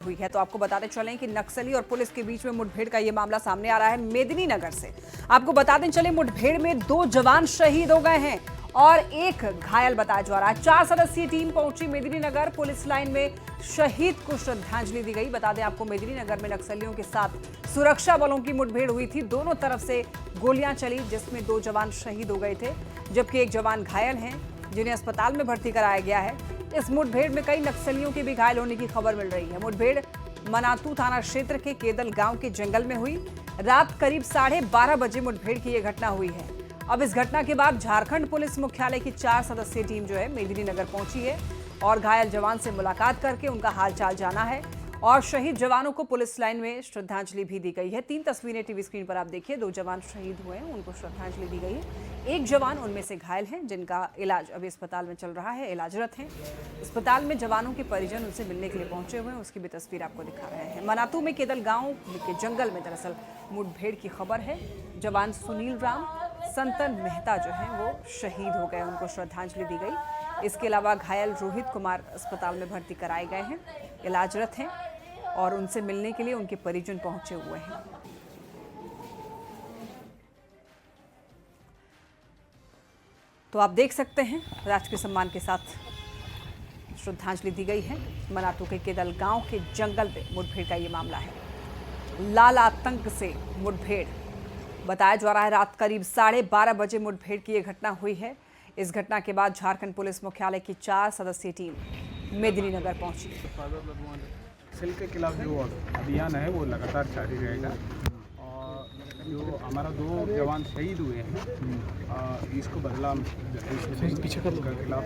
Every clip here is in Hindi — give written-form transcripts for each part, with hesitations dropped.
हुई है। तो आपको बताते चलें कि नक्सली और पुलिस के बीच में मुठभेड़ का ये मामला सामने आ रहा है मेदिनीनगर से। आपको बताते चले मुठभेड़ में 2 जवान शहीद हो गए हैं और एक घायल बताया जा रहा है। 4 सदस्यीय टीम पहुंची मेदिनीनगर पुलिस लाइन में, शहीद को श्रद्धांजलि दी गई। बता दें आपको मेदिनीनगर में नक्सलियों के साथ सुरक्षा बलों की मुठभेड़ हुई थी। दोनों तरफ से गोलियां चली जिसमें 2 जवान शहीद हो गए थे जबकि एक जवान घायल हैं जिन्हें अस्पताल में भर्ती कराया गया है। इस मुठभेड़ में कई नक्सलियों के भी घायल होने की खबर मिल रही है। मुठभेड़ मनातू थाना क्षेत्र के केदल गांव के जंगल में हुई। रात करीब 12:30 बजे मुठभेड़ की यह घटना हुई है। अब इस घटना के बाद झारखंड पुलिस मुख्यालय की 4 सदस्यीय टीम जो है मेदिनीनगर पहुंची है और घायल जवान से मुलाकात करके उनका हालचाल जाना है और शहीद जवानों को पुलिस लाइन में श्रद्धांजलि भी दी गई है। 3 तस्वीरें टीवी स्क्रीन पर आप देखिए। 2 जवान शहीद हुए हैं, उनको श्रद्धांजलि दी गई है। एक जवान उनमें से घायल हैं जिनका इलाज अभी अस्पताल में चल रहा है, इलाजरत हैं। अस्पताल में जवानों के परिजन उनसे मिलने के लिए पहुंचे हुए हैं, उसकी भी तस्वीर आपको दिखा रहे हैं। मनातू में केदल गांव के जंगल में दरअसल मुठभेड़ की खबर है। जवान सुनील राम संतन मेहता जो है वो शहीद हो गए, उनको श्रद्धांजलि दी गई। इसके अलावा घायल रोहित कुमार अस्पताल में भर्ती कराए गए हैं, इलाजरत हैं और उनसे मिलने के लिए उनके परिजन पहुंचे हुए हैं। तो आप देख सकते हैं राजकीय सम्मान के साथ श्रद्धांजलि दी गई है। मनातू के केदल गांव के जंगल में मुठभेड़ का ये मामला है। लाल आतंक से मुठभेड़ बताया जा रहा है। रात करीब 12:30 बजे मुठभेड़ की यह घटना हुई है। इस घटना के बाद झारखंड पुलिस मुख्यालय की 4 सदस्यीय टीम मेदिनीनगर पहुंची। सेल के खिलाफ जो अभियान है वो लगातार जारी रहेगा और जो हमारा 2 जवान शहीद हुए हैं इसको बदला पीछे के खिलाफ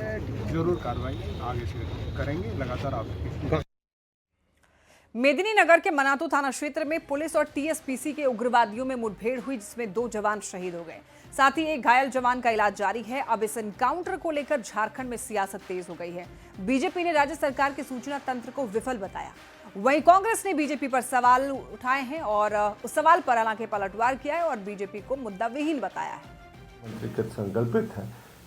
जरूर कार्रवाई आगे से करेंगे। लगातार आप मेदिनीनगर के मनातू थाना क्षेत्र में पुलिस और टीएसपीसी के उग्रवादियों में मुठभेड़ हुई जिसमें 2 जवान शहीद हो गए, साथ ही एक घायल जवान का इलाज जारी है। अब इस एनकाउंटर को लेकर झारखंड में सियासत तेज हो गई है। बीजेपी ने राज्य सरकार के सूचना तंत्र को विफल बताया, वहीं कांग्रेस ने बीजेपी पर सवाल उठाए हैं और उस सवाल पर हालांकि पलटवार किया है और बीजेपी को मुद्दा विहीन बताया है। मंत्री संकल्पित है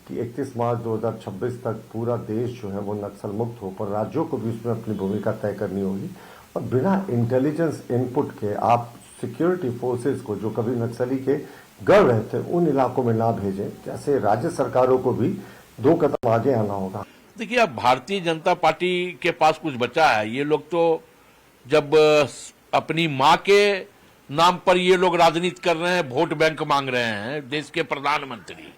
कि 31 मार्च 2026 तक पूरा देश जो है वो नक्सल मुक्त हो, पर राज्यों को भी उसमें अपनी भूमिका तय करनी होगी और बिना इंटेलिजेंस इनपुट के आप सिक्योरिटी फोर्सेस को जो कभी नक्सली के गढ़ रहे थे उन इलाकों में ना भेजें। जैसे राज्य सरकारों को भी 2 कदम आगे आना होगा। देखिए, अब भारतीय जनता पार्टी के पास कुछ बचा है। ये लोग तो जब अपनी माँ के नाम पर ये लोग राजनीति कर रहे हैं, वोट बैंक मांग रहे हैं देश के प्रधानमंत्री,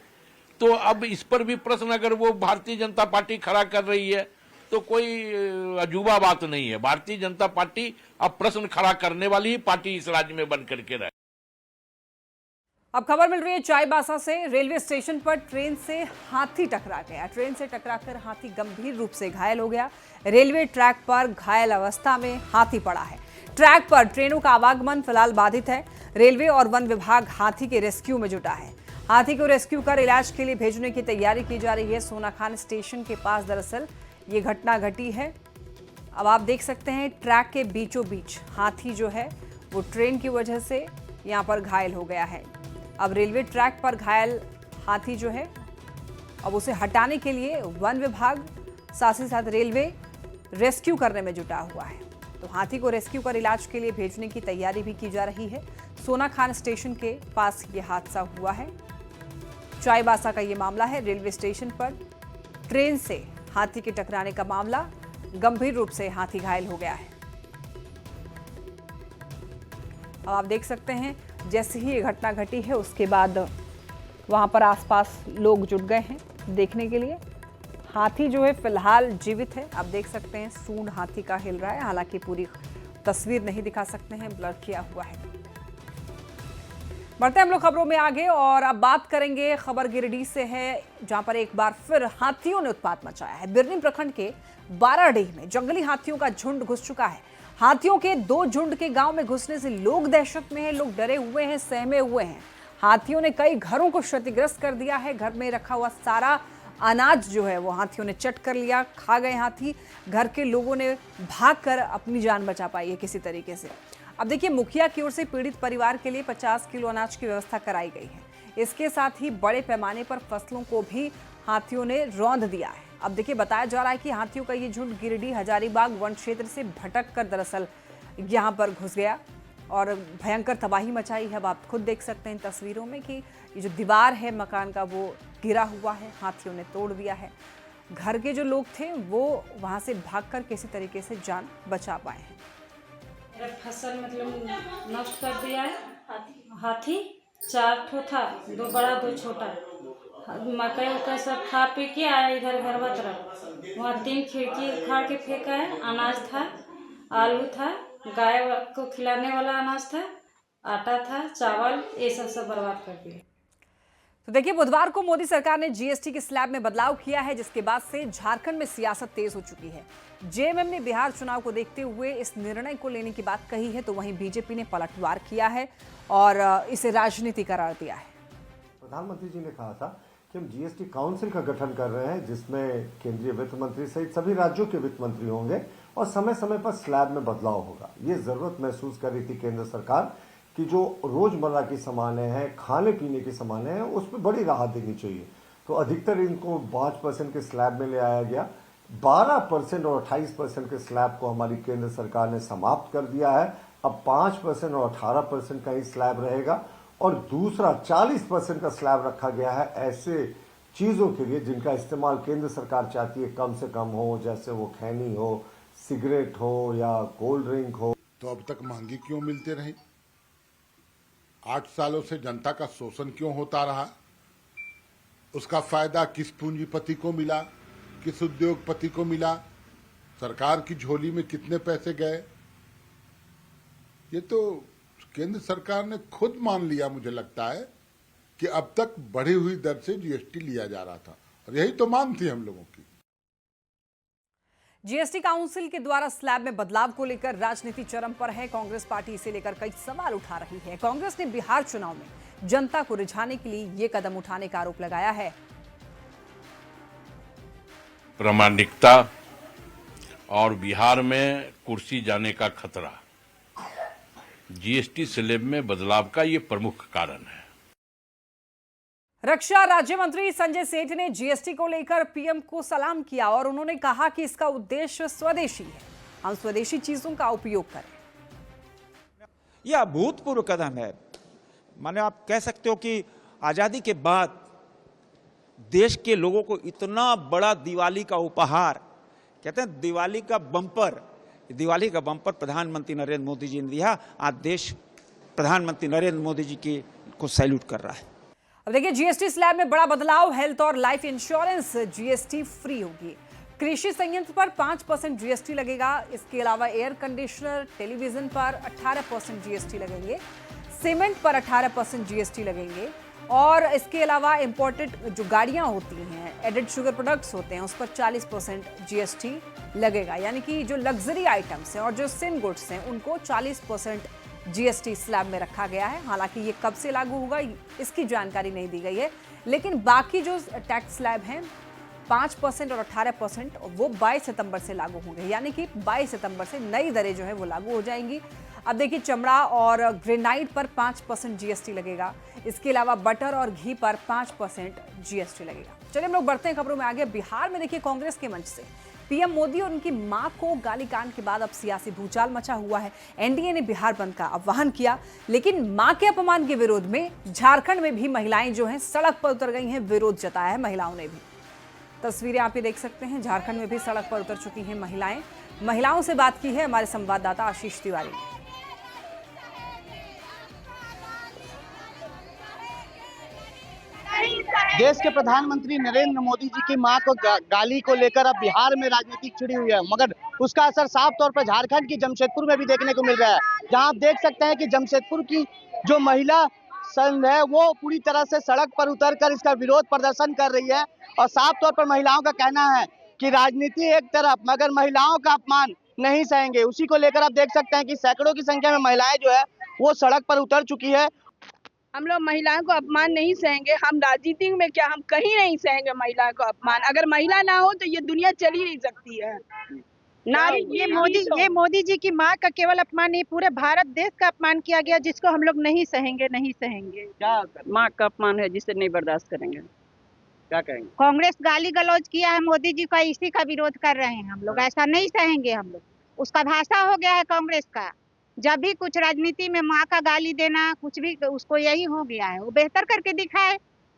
तो अब इस पर भी प्रश्न अगर वो भारतीय जनता पार्टी खड़ा कर रही है तो कोई अजूबा बात नहीं है। भारतीय जनता पार्टी अब प्रश्न खड़ा करने वाली ही पार्टी इस राज्य में बन करके रहे। अब खबर मिल रही है चाईबासा से। रेलवे स्टेशन पर ट्रेन से हाथी टकरा गया। ट्रेन से टकराकर हाथी गंभीर रूप से घायल हो गया। रेलवे ट्रैक पर घायल अवस्था में हाथी पड़ा है। ट्रैक पर ट्रेनों का आवागमन फिलहाल बाधित है। रेलवे और वन विभाग हाथी के रेस्क्यू में जुटा है। हाथी को रेस्क्यू कर इलाज के लिए भेजने की तैयारी की जा रही है। सोनाखान स्टेशन के पास दरअसल ये घटना घटी है। अब आप देख सकते हैं ट्रैक के बीचों बीच हाथी जो है वो ट्रेन की वजह से यहाँ पर घायल हो गया है। अब रेलवे ट्रैक पर घायल हाथी जो है अब उसे हटाने के लिए वन विभाग साथ ही साथ रेलवे रेस्क्यू करने में जुटा हुआ है। तो हाथी को रेस्क्यू कर इलाज के लिए भेजने की तैयारी भी की जा रही है। सोनाखान स्टेशन के पास ये हादसा हुआ है। चाईबासा का ये मामला है। रेलवे स्टेशन पर ट्रेन से हाथी के टकराने का मामला, गंभीर रूप से हाथी घायल हो गया है। अब आप देख सकते हैं जैसे ही ये घटना घटी है उसके बाद वहां पर आसपास लोग जुट गए हैं देखने के लिए। हाथी जो है फिलहाल जीवित है। आप देख सकते हैं सूंड हाथी का हिल रहा है, हालांकि पूरी तस्वीर नहीं दिखा सकते हैं, ब्लर किया हुआ है। बढ़ते हैं हम लोग खबरों में आगे और अब बात करेंगे खबर गिरिडीह से है, जहां पर एक बार फिर हाथियों ने उत्पात मचाया है। बिरनी प्रखंड के बाराडीह में जंगली हाथियों का झुंड घुस चुका है। हाथियों के 2 झुंड के गांव में घुसने से लोग दहशत में हैं, लोग डरे हुए हैं, सहमे हुए हैं। हाथियों ने कई घरों को क्षतिग्रस्त कर दिया है। घर में रखा हुआ सारा अनाज जो है वो हाथियों ने चट कर लिया, खा गए हाथी। घर के लोगों ने भागकर अपनी जान बचा पाई है किसी तरीके से। अब देखिए, मुखिया की ओर से पीड़ित परिवार के लिए 50 किलो अनाज की व्यवस्था कराई गई है। इसके साथ ही बड़े पैमाने पर फसलों को भी हाथियों ने रौंद दिया है। अब देखिए, बताया जा रहा है कि हाथियों का ये झुंड गिरिडीह हजारीबाग वन क्षेत्र से भटक कर दरअसल यहाँ पर घुस गया और भयंकर तबाही मचाई है। अब आप खुद देख सकते हैं इन तस्वीरों में कि ये जो दीवार है मकान का वो गिरा हुआ है, हाथियों ने तोड़ दिया है। घर के जो लोग थे वो वहां से भागकर किसी तरीके से जान बचा पाए हैं। मेरा फसल मतलब नष्ट कर दिया है हाथी। 4 ठो था, 2 बड़ा 2 छोटा। मकई उकई सब खा पी के आया इधर घरवा तरफ। वहाँ 3 खिड़की उखाड़ के फेंका है। अनाज था, आलू था, गाय को खिलाने वाला अनाज था, आटा था, चावल, ये सब बर्बाद कर दिया। तो देखिए, बुधवार को मोदी सरकार ने जीएसटी के स्लैब में बदलाव किया है, जिसके बाद से झारखंड में सियासत तेज हो चुकी है। जेएमएम ने बिहार चुनाव को देखते हुए इस निर्णय को लेने की बात कही है, तो वहीं बीजेपी ने पलटवार किया है और इसे राजनीति करार दिया है। प्रधानमंत्री जी ने कहा था कि हम जीएसटी काउंसिल का गठन कर रहे हैं, जिसमें केंद्रीय वित्त मंत्री सहित सभी राज्यों के वित्त मंत्री होंगे और समय समय पर स्लैब में बदलाव होगा। ये जरूरत महसूस कर रही थी केंद्र सरकार कि जो रोजमर्रा की सामानें हैं, खाने पीने की सामानें हैं, उसमें बड़ी राहत देनी चाहिए। तो अधिकतर इनको 5% के स्लैब में ले आया गया। 12% और 28% के स्लैब को हमारी केंद्र सरकार ने समाप्त कर दिया है। अब 5% और 18% का ही स्लैब रहेगा और दूसरा 40% का स्लैब रखा गया है ऐसे चीजों के लिए जिनका इस्तेमाल केंद्र सरकार चाहती है कम से कम हो, जैसे वो खैनी हो, सिगरेट हो या कोल्ड ड्रिंक हो। तो अब तक महंगी क्यों मिलते रही? 8 सालों से जनता का शोषण क्यों होता रहा? उसका फायदा किस पूंजीपति को मिला, किस उद्योगपति को मिला? सरकार की झोली में कितने पैसे गए? ये तो केंद्र सरकार ने खुद मान लिया, मुझे लगता है, कि अब तक बढ़ी हुई दर से जीएसटी लिया जा रहा था और यही तो मांग थी हम लोगों की। जीएसटी काउंसिल के द्वारा स्लैब में बदलाव को लेकर राजनीति चरम पर है। कांग्रेस पार्टी इसे लेकर कई सवाल उठा रही है। कांग्रेस ने बिहार चुनाव में जनता को रिझाने के लिए ये कदम उठाने का आरोप लगाया है। प्रामाणिकता और बिहार में कुर्सी जाने का खतरा जीएसटी स्लैब में बदलाव का ये प्रमुख कारण है। रक्षा राज्य मंत्री संजय सेठ ने जीएसटी को लेकर पीएम को सलाम किया और उन्होंने कहा कि इसका उद्देश्य स्वदेशी है, हम स्वदेशी चीजों का उपयोग करें। यह अभूतपूर्व कदम है। माने आप कह सकते हो कि आजादी के बाद देश के लोगों को इतना बड़ा दिवाली का उपहार, कहते हैं दिवाली का बम्पर प्रधानमंत्री नरेंद्र मोदी जी ने दिया। आज देश प्रधानमंत्री नरेंद्र मोदी जी को सैल्यूट कर रहा है। अब देखिए, जीएसटी स्लैब में बड़ा बदलाव। हेल्थ और लाइफ इंश्योरेंस जीएसटी फ्री होगी। कृषि संयंत्र पर 5% जीएसटी लगेगा। इसके अलावा एयर कंडीशनर, टेलीविजन पर 18% जीएसटी लगेंगे। सीमेंट पर 18% जीएसटी लगेंगे और इसके अलावा इंपोर्टेड जो गाड़ियां होती हैं, एडेड शुगर प्रोडक्ट्स होते हैं, उस पर 40% जीएसटी लगेगा। यानी कि जो लग्जरी आइटम्स हैं और जो सिन गुड्स हैं उनको 40% जीएसटी स्लैब में रखा गया है। हालांकि ये कब से लागू होगा इसकी जानकारी नहीं दी गई है, लेकिन बाकी जो टैक्स स्लैब हैं 5% और 18% वो 22 सितंबर से लागू होंगे। यानी कि 22 सितंबर से नई दरें जो है वो लागू हो जाएंगी। अब देखिए, चमड़ा और ग्रेनाइट पर 5% जीएसटी लगेगा। इसके अलावा बटर और घी पर 5% जीएसटी लगेगा। चलिए हम लोग बढ़ते हैं खबरों में आगे। बिहार में देखिए, कांग्रेस के मंच से पीएम मोदी और उनकी मां को गाली कांड के बाद अब सियासी भूचाल मचा हुआ है। एनडीए ने बिहार बंद का आह्वान किया, लेकिन मां के अपमान के विरोध में झारखंड में भी महिलाएं जो हैं सड़क पर उतर गई हैं। विरोध जताया है महिलाओं ने भी। तस्वीरें आप ये देख सकते हैं, झारखंड में भी सड़क पर उतर चुकी हैं महिलाएं। महिलाओं से बात की है हमारे संवाददाता आशीष तिवारी ने। देश के प्रधानमंत्री नरेंद्र मोदी जी की मां को गाली को लेकर अब बिहार में राजनीति छिड़ी हुई है, मगर उसका असर साफ तौर पर झारखंड की जमशेदपुर में भी देखने को मिल रहा है, जहां आप देख सकते हैं कि जमशेदपुर की जो महिला संघ है वो पूरी तरह से सड़क पर उतरकर इसका विरोध प्रदर्शन कर रही है। और साफ तौर पर महिलाओं का कहना है कि राजनीति एक तरफ, मगर महिलाओं का अपमान नहीं सहेंगे। उसी को लेकर आप देख सकते हैं कि सैकड़ों की संख्या में महिलाएं जो है वो सड़क पर उतर चुकी है। हम लोग महिलाओं को अपमान नहीं सहेंगे। हम राजनीति में क्या, हम कहीं नहीं सहेंगे महिला को अपमान। अगर महिला ना हो तो ये दुनिया चल ही नहीं सकती है। नारी ये मोदी जी की माँ का केवल अपमान नहीं, पूरे भारत देश का अपमान किया गया, जिसको हम लोग नहीं सहेंगे। क्या माँ का अपमान है जिसे नहीं बर्दाश्त करेंगे। क्या कहेंगे? कांग्रेस गाली गलौज किया है मोदी जी का, इसी का विरोध कर रहे हैं हम लोग। ऐसा नहीं सहेंगे हम लोग। उसका भाषा हो गया है कांग्रेस का। जब भी कुछ राजनीति में माँ का गाली देना, कुछ भी, उसको यही हो गया है। वो बेहतर करके दिखाए।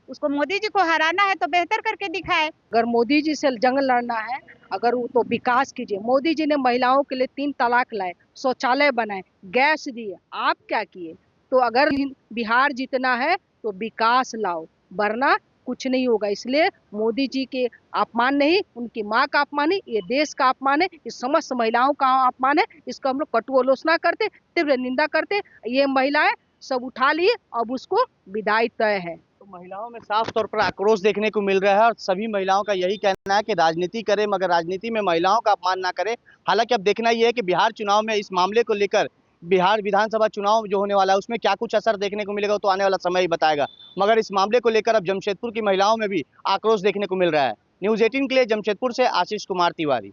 उसको मोदी जी को हराना है तो बेहतर करके दिखाए। अगर मोदी जी से जंग लड़ना है, अगर वो तो विकास कीजिए। मोदी जी ने महिलाओं के लिए 3 तलाक लाए, शौचालय बनाए, गैस दिए। आप क्या किए? तो अगर बिहार जीतना है तो विकास लाओ, वरना कुछ नहीं होगा। इसलिए मोदी जी के अपमान नहीं, उनकी माँ का अपमान नहीं, ये देश का अपमान है, ये समस्त महिलाओं का अपमान है। इसको हम लोग कटु आलोचना करते, तीव्र निंदा करते। ये महिलाएं सब उठा लिए, अब उसको विदाई तय है। तो महिलाओं में साफ तौर पर आक्रोश देखने को मिल रहा है और सभी महिलाओं का यही कहना है कि राजनीति करें मगर राजनीति में महिलाओं का अपमान ना करें। हालांकि अब देखना यह है कि बिहार चुनाव में इस मामले को लेकर बिहार विधानसभा चुनाव जो होने वाला है उसमें क्या कुछ असर देखने को मिलेगा तो आने वाला समय ही बताएगा। मगर इस मामले को लेकर अब जमशेदपुर की महिलाओं में भी आक्रोश देखने को मिल रहा है। न्यूज़ 18 के लिए जमशेदपुर से आशीष कुमार तिवारी।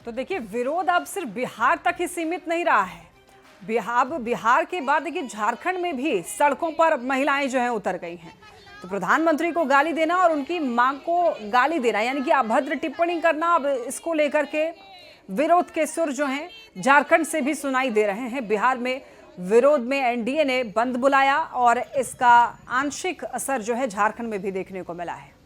तो देखिए, विरोध अब सिर्फ बिहार तक ही सीमित नहीं रहा है। बिहार के बाद देखिए झारखंड में भी सड़कों पर महिलाएं जो हैं उतर गई हैं। तो प्रधानमंत्री को गाली देना और उनकी मां को गाली देना, यानी कि अभद्र टिप्पणी करना, अब इसको लेकर के विरोध के सुर जो हैं झारखंड से भी सुनाई दे रहे हैं। बिहार में विरोध में एनडीए ने बंद बुलाया और इसका आंशिक असर जो है झारखंड में भी देखने को मिला है।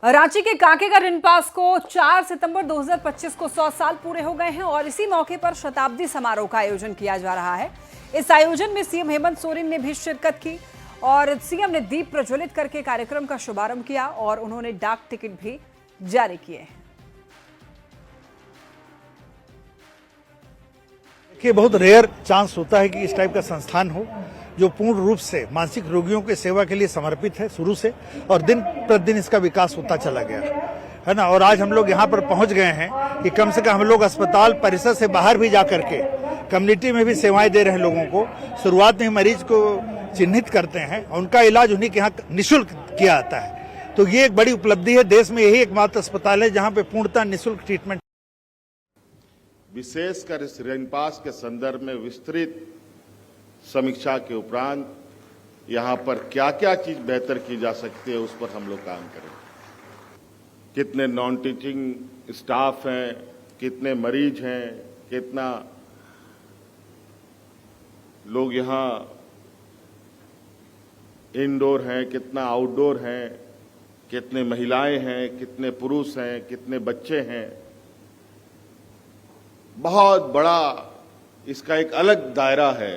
रांची के कांकेगा रिनपास को 4 सितंबर 2025 को 100 साल पूरे हो गए हैं और इसी मौके पर शताब्दी समारोह का आयोजन किया जा रहा है। इस आयोजन में सीएम हेमंत सोरेन ने भी शिरकत की और सीएम ने दीप प्रज्वलित करके कार्यक्रम का शुभारंभ किया और उन्होंने डाक टिकट भी जारी किए हैं। देखिए, बहुत रेयर चांस होता है कि इस टाइप का संस्थान हो जो पूर्ण रूप से मानसिक रोगियों के सेवा के लिए समर्पित है शुरू से, और दिन प्रतिदिन इसका विकास होता चला गया है ना। और आज हम लोग यहाँ पर पहुँच गए हैं कि कम से कम हम लोग अस्पताल परिसर से बाहर भी जा करके कम्युनिटी में भी सेवाएं दे रहे हैं लोगों को। शुरुआत में मरीज को चिन्हित करते हैं, उनका इलाज उन्हीं के यहाँ निःशुल्क किया जाता है। तो ये एक बड़ी उपलब्धि है। देश में यही एकमात्र अस्पताल है जहाँ पे पूर्णतः निःशुल्क ट्रीटमेंट। विशेषकर इस रिनपास के संदर्भ में विस्तृत समीक्षा के उपरांत यहाँ पर क्या क्या चीज बेहतर की जा सकती है उस पर हम लोग काम करें। कितने नॉन टीचिंग स्टाफ हैं, कितने मरीज हैं, कितना लोग यहाँ इंडोर हैं, कितना आउटडोर हैं, कितने महिलाएं हैं, कितने पुरुष हैं, कितने बच्चे हैं। बहुत बड़ा इसका एक अलग दायरा है।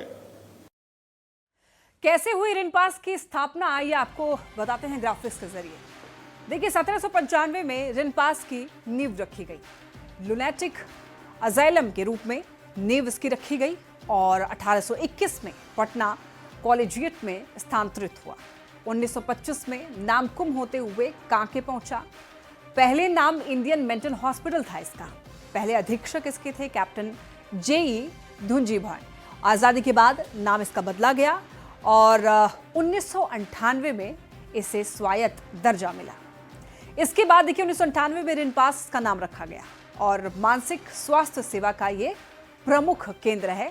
कैसे हुई रिनपास की स्थापना, ये आपको बताते हैं ग्राफिक्स के जरिए। देखिए, 1795 में रिनपास की नींव रखी गई। लुनेटिक अजाइलम के रूप में नींव इसकी रखी गई और 1821 में पटना कॉलेजिएट में स्थानांतरित हुआ। 1925 में नामकुम होते हुए कांके पहुंचा। पहले नाम इंडियन मेंटल हॉस्पिटल था इसका। पहले अधीक्षक इसके थे कैप्टन जेई धुंजी भाई। आज़ादी के बाद नाम इसका बदला गया और 1998 में इसे स्वायत्त दर्जा मिला। इसके बाद देखिए 1998 में रिनपास का नाम रखा गया और मानसिक स्वास्थ्य सेवा का ये प्रमुख केंद्र है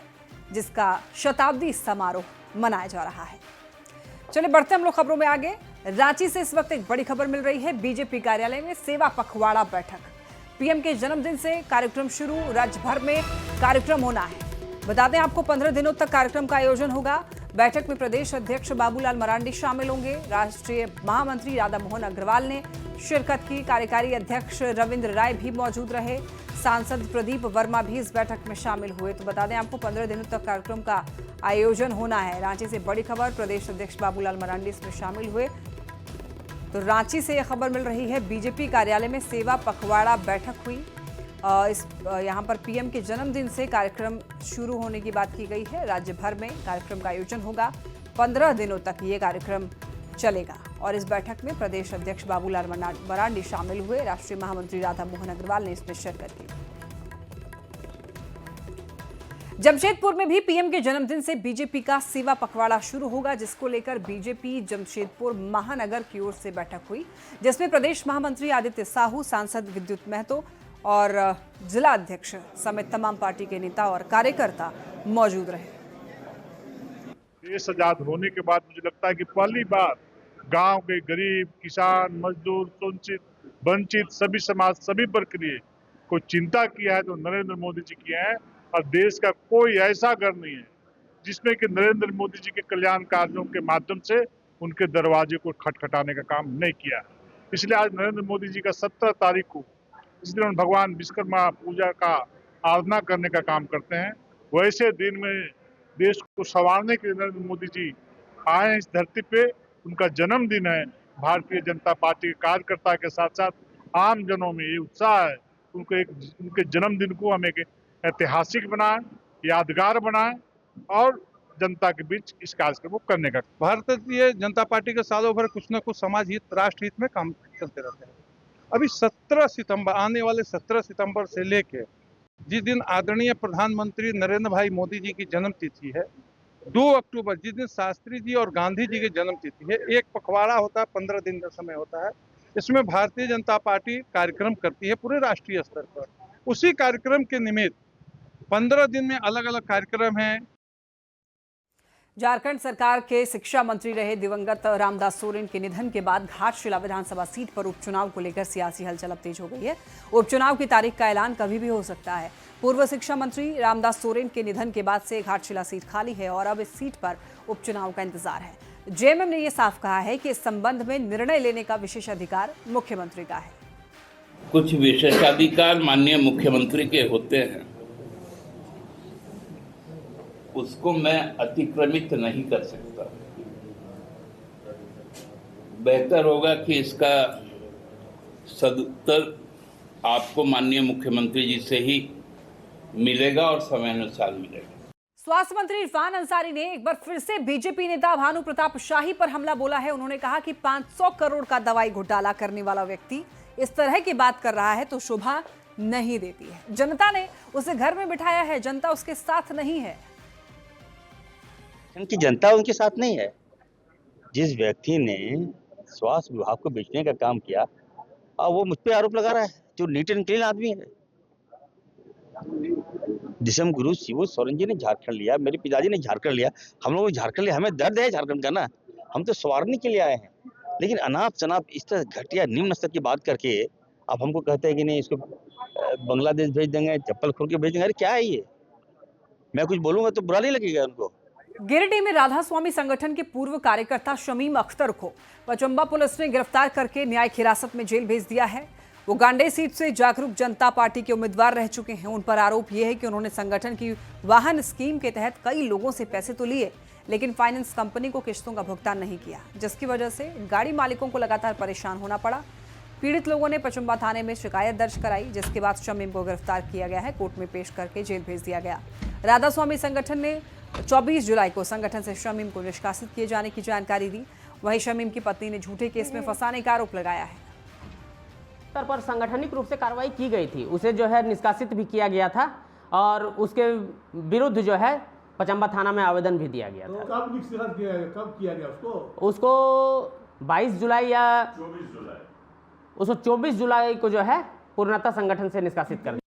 जिसका शताब्दी समारोह मनाया जा रहा है। चलिए बढ़ते हम लोग खबरों में आगे। रांची से इस वक्त एक बड़ी खबर मिल रही है। बीजेपी कार्यालय में सेवा पखवाड़ा बैठक। पीएम के जन्मदिन से कार्यक्रम शुरू, राज्य भर में कार्यक्रम होना है। बता दें आपको 15 दिनों तक कार्यक्रम का आयोजन होगा। बैठक में प्रदेश अध्यक्ष बाबूलाल मरांडी शामिल होंगे। राष्ट्रीय महामंत्री राधा मोहन अग्रवाल ने शिरकत की। कार्यकारी अध्यक्ष रविंद्र राय भी मौजूद रहे। सांसद प्रदीप वर्मा भी इस बैठक में शामिल हुए। तो बता दें आपको 15 दिनों तक कार्यक्रम का आयोजन होना है। रांची से बड़ी खबर, प्रदेश अध्यक्ष बाबूलाल मरांडी इसमें शामिल हुए। तो रांची से यह खबर मिल रही है, बीजेपी कार्यालय में सेवा पखवाड़ा बैठक हुई। यहाँ पर पीएम के जन्मदिन से कार्यक्रम शुरू होने की बात की गई है। राज्य भर में कार्यक्रम का आयोजन होगा। 15 दिनों तक ये कार्यक्रम चलेगा और इस बैठक में प्रदेश अध्यक्ष बाबूलाल मरांडी शामिल हुए। राष्ट्रीय महामंत्री राधा मोहन अग्रवाल ने इसमें शिरकत की। जमशेदपुर में भी पीएम के जन्मदिन से बीजेपी का सेवा पखवाड़ा शुरू होगा, जिसको लेकर बीजेपी जमशेदपुर महानगर की ओर से बैठक हुई, जिसमें प्रदेश महामंत्री आदित्य साहू, सांसद विद्युत महतो और जिला अध्यक्ष समेत तमाम पार्टी के नेता और कार्यकर्ता मौजूद रहे। देश आजाद होने के बाद मुझे लगता है कि पहली बार गांव के गरीब, किसान, मजदूर, वंचित सभी समाज, सभी वर्ग के लिए कोई चिंता किया है तो नरेंद्र मोदी जी किया है। और देश का कोई ऐसा घर नहीं है जिसमें कि नरेंद्र मोदी जी के कल्याण कार्यों के माध्यम से उनके दरवाजे को खटखटाने का काम नहीं किया है। इसलिए आज नरेंद्र मोदी जी का 17 तारीख को, इस दिन भगवान विश्वकर्मा पूजा का आराधना करने का काम करते हैं, वैसे दिन में देश को संवारने के लिए नरेंद्र मोदी जी आए हैं इस धरती पे। उनका जन्मदिन है। भारतीय जनता पार्टी के कार्यकर्ता के साथ साथ आम जनों में ये उत्साह है, उनके जन्मदिन को हम एक ऐतिहासिक बनाएं, यादगार बनाएं और जनता के बीच इस कार्यक्रम को करने का। भारतीय जनता पार्टी के सालों भर कुछ न कुछ समाज हित, राष्ट्र हित में काम चलते रहते हैं। अभी 17 सितंबर, आने वाले 17 सितंबर से लेके जिस दिन आदरणीय प्रधानमंत्री नरेंद्र भाई मोदी जी की जन्म तिथि है, 2 अक्टूबर जिस दिन शास्त्री जी और गांधी जी की जन्म तिथि है, एक पखवाड़ा होता है, 15 दिन का समय होता है। इसमें भारतीय जनता पार्टी कार्यक्रम करती है पूरे राष्ट्रीय स्तर पर। उसी कार्यक्रम के निमित्त 15 दिन में अलग अलग कार्यक्रम हैं। झारखंड सरकार के शिक्षा मंत्री रहे दिवंगत रामदास सोरेन के निधन के बाद घाटशिला विधानसभा सीट पर उपचुनाव को लेकर सियासी हलचल अब तेज हो गई है। उपचुनाव की तारीख का ऐलान कभी भी हो सकता है। पूर्व शिक्षा मंत्री रामदास सोरेन के निधन के बाद से घाटशिला सीट खाली है और अब इस सीट पर उपचुनाव का इंतजार है। जेएमएम ने यह साफ कहा है कि इस संबंध में निर्णय लेने का विशेष अधिकार मुख्यमंत्री का है। कुछ विशेषाधिकार माननीय मुख्यमंत्री के होते हैं, उसको मैं अतिक्रमित नहीं कर सकता। बेहतर होगा कि इसका सदुत्तर आपको माननीय मुख्यमंत्री जी से ही मिलेगा और समयानुसार मिलेगा। स्वास्थ्य मंत्री इरफान अंसारी ने एक बार फिर से बीजेपी नेता भानु प्रताप शाही पर हमला बोला है। उन्होंने कहा कि 500 करोड़ का दवाई घोटाला करने वाला व्यक्ति इस तरह की बात कर रहा है तो शोभा नहीं देती है। जनता ने उसे घर में बिठाया है, जनता उसके साथ नहीं है। की जनता उनके साथ नहीं है। जिस व्यक्ति ने स्वास्थ्य विभाग को बेचने का काम किया, अब वो मुझ पे आरोप लगा रहा है, जो नीट एंड क्लीन आदमी है। दिसम गुरु शिबू सोरेन जी ने झारखंड लिया, मेरे पिताजी ने झारखंड लिया, हम लोग झारखंड लिया, हमें दर्द है झारखंड का ना, हम तो संवारने के लिए आए हैं। लेकिन अनाप शनाप इस तरह घटिया निम्न स्तर की बात करके आप हमको कहते हैं कि नहीं इसको बांग्लादेश भेज देंगे, चप्पल खोल के भेज देंगे। अरे क्या है ये? मैं कुछ बोलूंगा तो बुरा नहीं लगेगा उनको। गिरिडीह में राधा स्वामी संगठन के पूर्व कार्यकर्ता शमीम अख्तर को पचम्बा पुलिस ने गिरफ्तार करके न्यायिक हिरासत में जेल भेज दिया है। वो गांडे सीट से जागरूक जनता पार्टी के उम्मीदवार रह चुके हैं। उन पर आरोप यह है कि उन्होंने संगठन की वाहन स्कीम के तहत कई लोगों से पैसे तो लिए, लेकिन फाइनेंस कंपनी को किस्तों का भुगतान नहीं किया, जिसकी वजह से गाड़ी मालिकों को लगातार परेशान होना पड़ा। पीड़ित लोगों ने पचम्बा थाने में शिकायत दर्ज कराई, जिसके बाद शमीम को गिरफ्तार किया गया है, कोर्ट में पेश करके जेल भेज दिया गया। राधा स्वामी संगठन ने 24 जुलाई को संगठन से शमीम को निष्कासित किए जाने की जानकारी दी। वहीं शमीम की पत्नी ने झूठे केस में फंसाने का आरोप लगाया है। स्तर पर संगठनिक रूप से कार्रवाई की गई थी, उसे जो है निष्कासित भी किया गया था और उसके विरुद्ध जो है पचम्बा थाना में आवेदन भी दिया गया था। कब निष्कासित किया गया? कब किया गया उसको 22 जुलाई या 24 जुलाई को जो है पूर्णतः संगठन से निष्कासित कर दिया।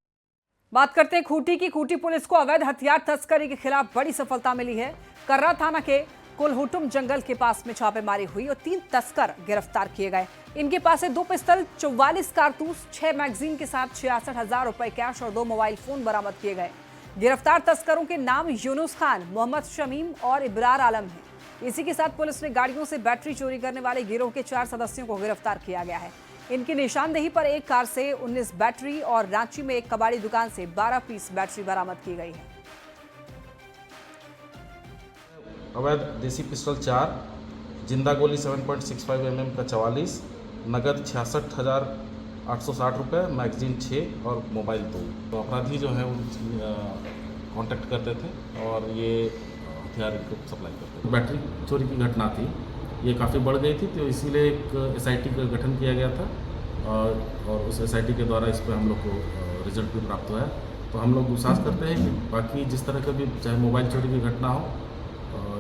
बात करते हैं खूंटी की। खूंटी पुलिस को अवैध हथियार तस्करी के खिलाफ बड़ी सफलता मिली है। कर्रा थाना के कुलहुटुम जंगल के पास में छापेमारी हुई और 3 तस्कर गिरफ्तार किए गए। इनके पास से 2 पिस्तल, 44 कारतूस, 6 मैगजीन के साथ 66,000 रुपए कैश और 2 मोबाइल फोन बरामद किए गए। गिरफ्तार तस्करों के नाम यूनुस खान, मोहम्मद शमीम और इब्रार आलम है। इसी के साथ पुलिस ने गाड़ियों से बैटरी चोरी करने वाले गिरोह के 4 सदस्यों को गिरफ्तार किया गया है। इनकी निशानदेही पर एक कार से 19 बैटरी और रांची में एक कबाड़ी दुकान से 12 पीस बैटरी बरामद की गई है। अवैध देसी पिस्टल 4, जिंदा गोली 7.65 mm का 44, नगद 66,860 रुपये, मैगजीन 6 और मोबाइल 2। तो अपराधी जो है वो कांटेक्ट करते थे और ये हथियार को सप्लाई करते थे। बैटरी चोरी की घटना थी, ये काफ़ी बढ़ गई थी, तो इसीलिए एक SIT का गठन किया गया था और उस SIT के द्वारा इस पर हम लोग को रिजल्ट भी प्राप्त हुआ है। तो हम लोग विश्वास करते हैं कि बाकी जिस तरह का भी चाहे मोबाइल चोरी की घटना हो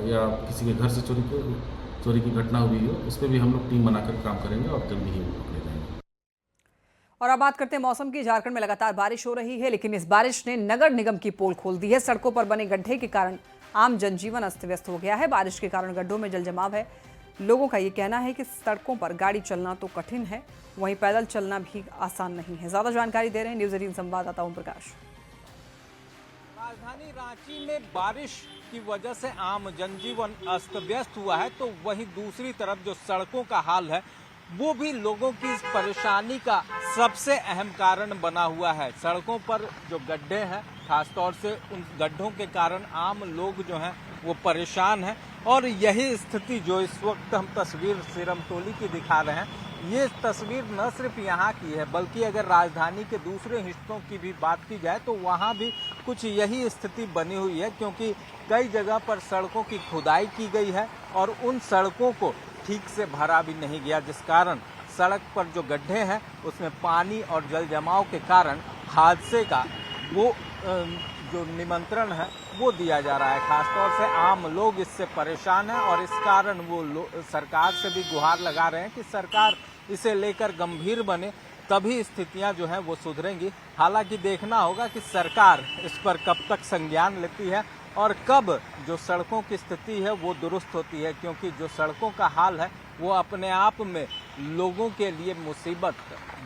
या किसी के घर से चोरी की घटना हुई हो, उस पर भी हम लोग टीम बनाकर काम करेंगे और जल्दी ही पकड़े जाएंगे। और अब बात करते हैं मौसम की। झारखंड में लगातार बारिश हो रही है, लेकिन इस बारिश ने नगर निगम की पोल खोल दी है। सड़कों पर बने गड्ढे के कारण आम जनजीवन अस्त व्यस्त हो गया है। बारिश के कारण गड्ढों में जल जमाव है। लोगों का ये कहना है कि सड़कों पर गाड़ी चलना तो कठिन है, वहीं पैदल चलना भी आसान नहीं है। ज्यादा जानकारी दे रहे हैं न्यूज़ 18 संवाददाता ओम प्रकाश। राजधानी रांची में बारिश की वजह से आम जनजीवन अस्त व्यस्त हुआ है, तो वहीं दूसरी तरफ जो सड़कों का हाल है वो भी लोगों की इस परेशानी का सबसे अहम कारण बना हुआ है। सड़कों पर जो गड्ढे हैं, खासतौर से उन गड्ढों के कारण आम लोग जो हैं वो परेशान हैं। और यही स्थिति जो इस वक्त हम तस्वीर सिरमटोली की दिखा रहे हैं, ये तस्वीर न सिर्फ यहाँ की है बल्कि अगर राजधानी के दूसरे हिस्सों की भी बात की जाए तो वहाँ भी कुछ यही स्थिति बनी हुई है, क्योंकि कई जगह पर सड़कों की खुदाई की गई है और उन सड़कों को ठीक से भरा भी नहीं गया, जिस कारण सड़क पर जो गड्ढे हैं उसमें पानी और जल जमाव के कारण हादसे का वो जो निमंत्रण है वो दिया जा रहा है। खासतौर से आम लोग इससे परेशान हैं और इस कारण वो सरकार से भी गुहार लगा रहे हैं कि सरकार इसे लेकर गंभीर बने, तभी स्थितियां जो हैं वो सुधरेंगी। हालांकि देखना होगा कि सरकार इस पर कब तक संज्ञान लेती है और कब जो सड़कों की स्थिति है वो दुरुस्त होती है, क्योंकि जो सड़कों का हाल है वो अपने आप में लोगों के लिए मुसीबत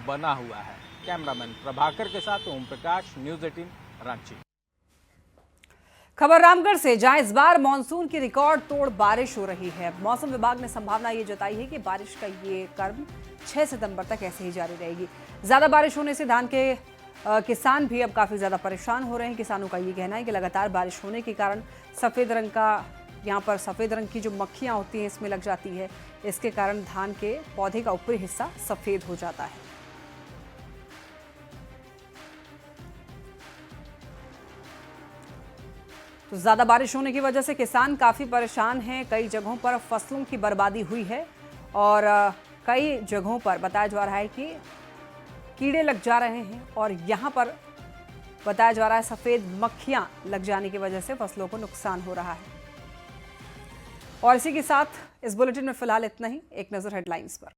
बना हुआ है। कैमरामैन प्रभाकर के साथ ओम प्रकाश, न्यूज़ 18 रांची। खबर रामगढ़ से, जहां इस बार मानसून की रिकॉर्ड तोड़ बारिश हो रही है। मौसम विभाग ने संभावना ये जताई है कि बारिश का ये क्रम 6 सितंबर तक ऐसे ही जारी रहेगी। ज्यादा बारिश होने से धान के किसान भी अब काफी ज्यादा परेशान हो रहे हैं। किसानों का ये कहना है कि लगातार बारिश होने के कारण सफेद रंग का यहाँ पर सफेद रंग की जो मक्खियां होती हैं इसमें लग जाती है, इसके कारण धान के पौधे का ऊपरी हिस्सा सफेद हो जाता है। तो ज्यादा बारिश होने की वजह से किसान काफी परेशान हैं। कई जगहों पर फसलों की बर्बादी हुई है और कई जगहों पर बताया जा रहा है कि कीड़े लग जा रहे हैं और यहाँ पर बताया जा रहा है सफेद मक्खियां लग जाने की वजह से फसलों को नुकसान हो रहा है। और इसी के साथ इस बुलेटिन में फिलहाल इतना ही। एक नजर हेडलाइंस पर।